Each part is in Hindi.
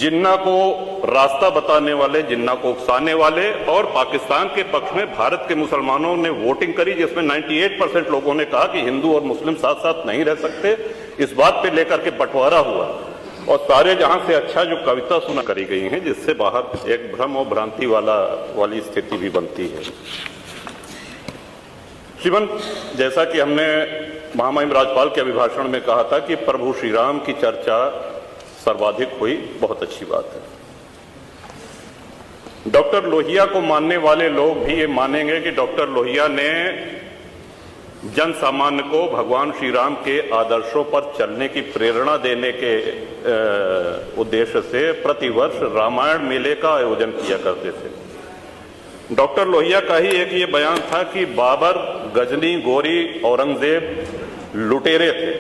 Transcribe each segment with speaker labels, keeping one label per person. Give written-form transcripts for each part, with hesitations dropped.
Speaker 1: जिन्ना को रास्ता बताने वाले, जिन्ना को उकसाने वाले और पाकिस्तान के पक्ष में भारत के मुसलमानों ने वोटिंग करी, जिसमें 98% लोगों ने कहा कि हिंदू और मुस्लिम साथ साथ नहीं रह सकते। इस बात पे लेकर के बंटवारा हुआ और सारे जहां से अच्छा जो कविता सुना करी गई है, जिससे बाहर एक भ्रम और भ्रांति वाली स्थिति भी बनती है। श्रीमान, जैसा कि हमने महामहिम राज्यपाल के अभिभाषण में कहा था कि प्रभु श्री राम की चर्चा सर्वाधिक हुई, बहुत अच्छी बात है। डॉक्टर लोहिया को मानने वाले लोग भी ये मानेंगे कि डॉक्टर लोहिया ने जन सामान्य को भगवान श्री राम के आदर्शों पर चलने की प्रेरणा देने के उद्देश्य से प्रतिवर्ष रामायण मेले का आयोजन किया करते थे। डॉक्टर लोहिया का ही एक ये बयान था कि बाबर, गजनी, गोरी, औरंगजेब लुटेरे थे,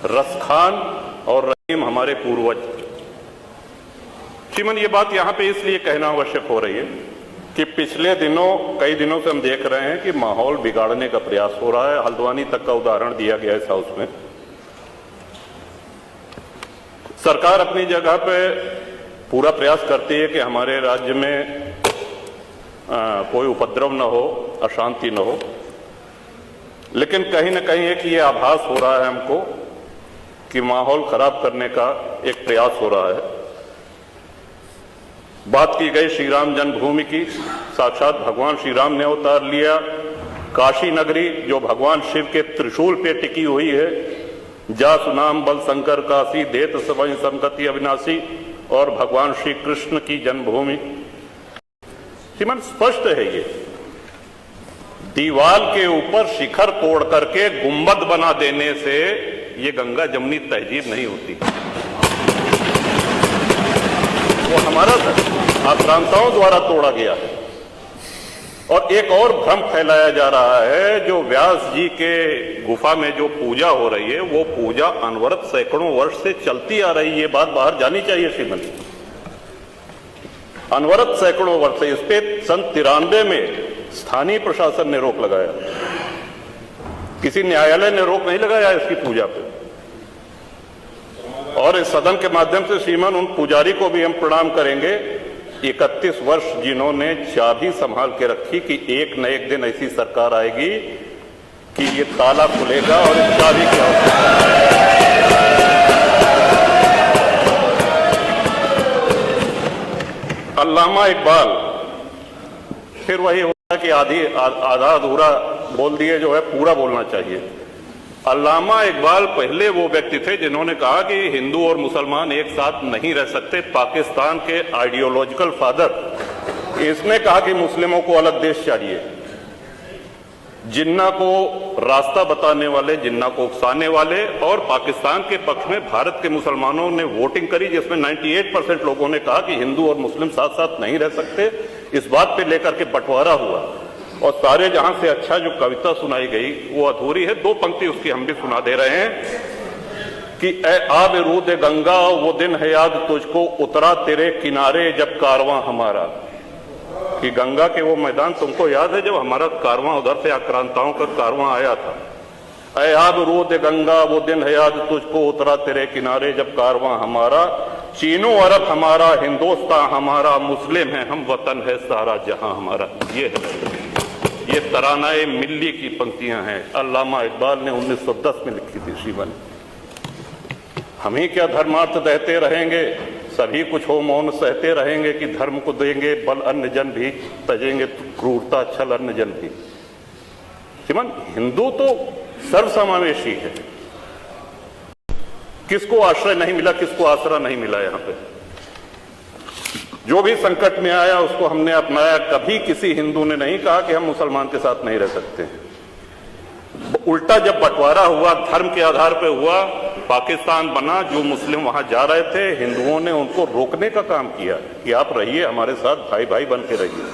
Speaker 1: रसखान और रहीम हमारे पूर्वज। श्रीमन, ये बात यहां पे इसलिए कहना आवश्यक हो रही है कि पिछले कई दिनों से हम देख रहे हैं कि माहौल बिगाड़ने का प्रयास हो रहा है। हल्द्वानी तक का उदाहरण दिया गया इस हाउस में। सरकार अपनी जगह पे पूरा प्रयास करती है कि हमारे राज्य में कोई उपद्रव न हो, अशांति न हो, लेकिन कहीं न कहीं एक ये आभास हो रहा है हमको कि माहौल खराब करने का एक प्रयास हो रहा है। बात की गई श्री राम जन्मभूमि की, साक्षात भगवान श्री राम ने अवतार लिया। काशी नगरी जो भगवान शिव के त्रिशूल पे टिकी हुई है, जा सुनाम बल शंकर काशी, देत सवै संगति अविनाशी, और भगवान श्री कृष्ण की जन्मभूमि। श्रीमान, स्पष्ट है ये दीवाल के ऊपर शिखर तोड़ करके गुंबद बना देने से ये गंगा जमुनी तहजीब नहीं होती। वो हमारा आक्रांताओं द्वारा तोड़ा गया है। और एक और भ्रम फैलाया जा रहा है, जो व्यास जी के गुफा में जो पूजा हो रही है, वो पूजा अनवरत सैकड़ों वर्ष से चलती आ रही है। ये बात बाहर जानी चाहिए श्रीमती। अनवरत सैकड़ों वर्ष से, इस पे सन 93 में स्थानीय प्रशासन ने रोक लगाया, किसी न्यायालय ने रोक नहीं लगाया इसकी पूजा पे। और इस सदन के माध्यम से श्रीमान उन पुजारी को भी हम प्रणाम करेंगे, 31 वर्ष जिन्होंने चाबी संभाल के रखी कि एक न एक दिन ऐसी सरकार आएगी कि ये ताला खुलेगा और इस चाबी की आवश्यकता। अल्लामा इकबाल, फिर वही होता कि आधा अधूरा बोल दिए, जो है पूरा बोलना चाहिए। अल्लामा इकबाल पहले वो व्यक्ति थे जिन्होंने कहा कि हिंदू और मुसलमान एक साथ नहीं रह सकते। पाकिस्तान के आइडियोलॉजिकल फादर, इसने कहा कि मुस्लिमों को अलग देश चाहिए। जिन्ना को रास्ता बताने वाले, जिन्ना को उकसाने वाले और पाकिस्तान के पक्ष में भारत के मुसलमानों ने वोटिंग करी, जिसमें 98% लोगों ने कहा कि हिंदू और मुस्लिम साथ साथ नहीं रह सकते। इस बात पे लेकर के बंटवारा हुआ और सारे जहां से अच्छा जो कविता सुनाई गई वो अधूरी है। 2 पंक्ति उसकी हम भी सुना दे रहे हैं कि ए आब रूद गंगा, वो दिन है याद तुझको, उतरा तेरे किनारे जब कारवां हमारा। कि गंगा के वो मैदान तुमको याद है जब हमारा कारवां उधर से आक्रांताओं का कारवां आया था। ए आब रूद गंगा, वो दिन है याद तुझको, उतरा तेरे किनारे जब कारवां हमारा। चीनो अरब हमारा, हिंदुस्तान हमारा, मुस्लिम है हम, वतन है सारा जहां हमारा। ये तरानाए मिल्ली की पंक्तियां हैं, अल्लामा इकबाल ने 1910 में लिखी थी। श्रीमान, हम ही क्या धर्मार्थ देते रहेंगे, सभी कुछ हो मौन सहते रहेंगे कि धर्म को देंगे बल अन्य जन भी, तजेंगे क्रूरता छल अन्य जन भी। श्रीमान, हिंदू तो सर्वसमावेशी है। किसको आश्रय नहीं मिला, किसको आसरा नहीं मिला? यहां पे जो भी संकट में आया उसको हमने अपनाया। कभी किसी हिंदू ने नहीं कहा कि हम मुसलमान के साथ नहीं रह सकते हैं। उल्टा जब बंटवारा हुआ, धर्म के आधार पर हुआ, पाकिस्तान बना, जो मुस्लिम वहां जा रहे थे, हिंदुओं ने उनको रोकने का काम किया कि आप रहिए हमारे साथ, भाई भाई बन के रहिए।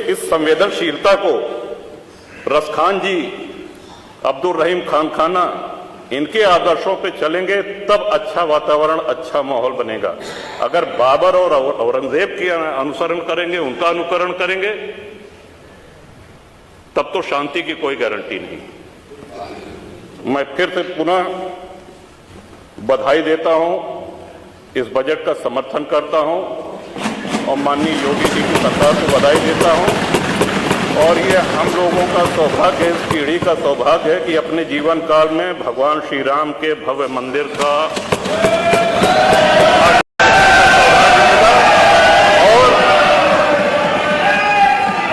Speaker 1: इस संवेदनशीलता को रसखान जी, अब्दुल रहीम खान खाना, इनके आदर्शों पे चलेंगे तब अच्छा वातावरण, अच्छा माहौल बनेगा। अगर बाबर और औरंगजेब की अनुसरण करेंगे, उनका अनुकरण करेंगे, तब तो शांति की कोई गारंटी नहीं। मैं फिर से पुनः बधाई देता हूं, इस बजट का समर्थन करता हूं और माननीय योगी जी की सरकार को बधाई देता हूं। और ये हम लोगों का सौभाग्य है, इस पीढ़ी का सौभाग्य है कि अपने जीवन काल में भगवान श्री राम के भव्य मंदिर का और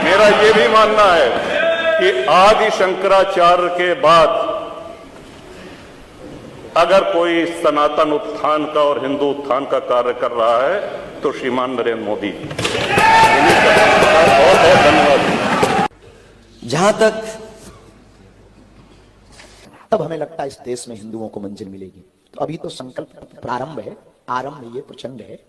Speaker 1: मेरा ये भी मानना है कि आदि शंकराचार्य के बाद अगर कोई सनातन उत्थान का और हिंदू उत्थान का कार्य कर रहा है तो श्रीमान नरेंद्र मोदी जी। बहुत बहुत धन्यवाद।
Speaker 2: जहां तक
Speaker 3: तब हमें लगता है इस देश में हिंदुओं को मंजिल मिलेगी। तो अभी तो संकल्प प्रारंभ है, आरंभ ये प्रचंड है।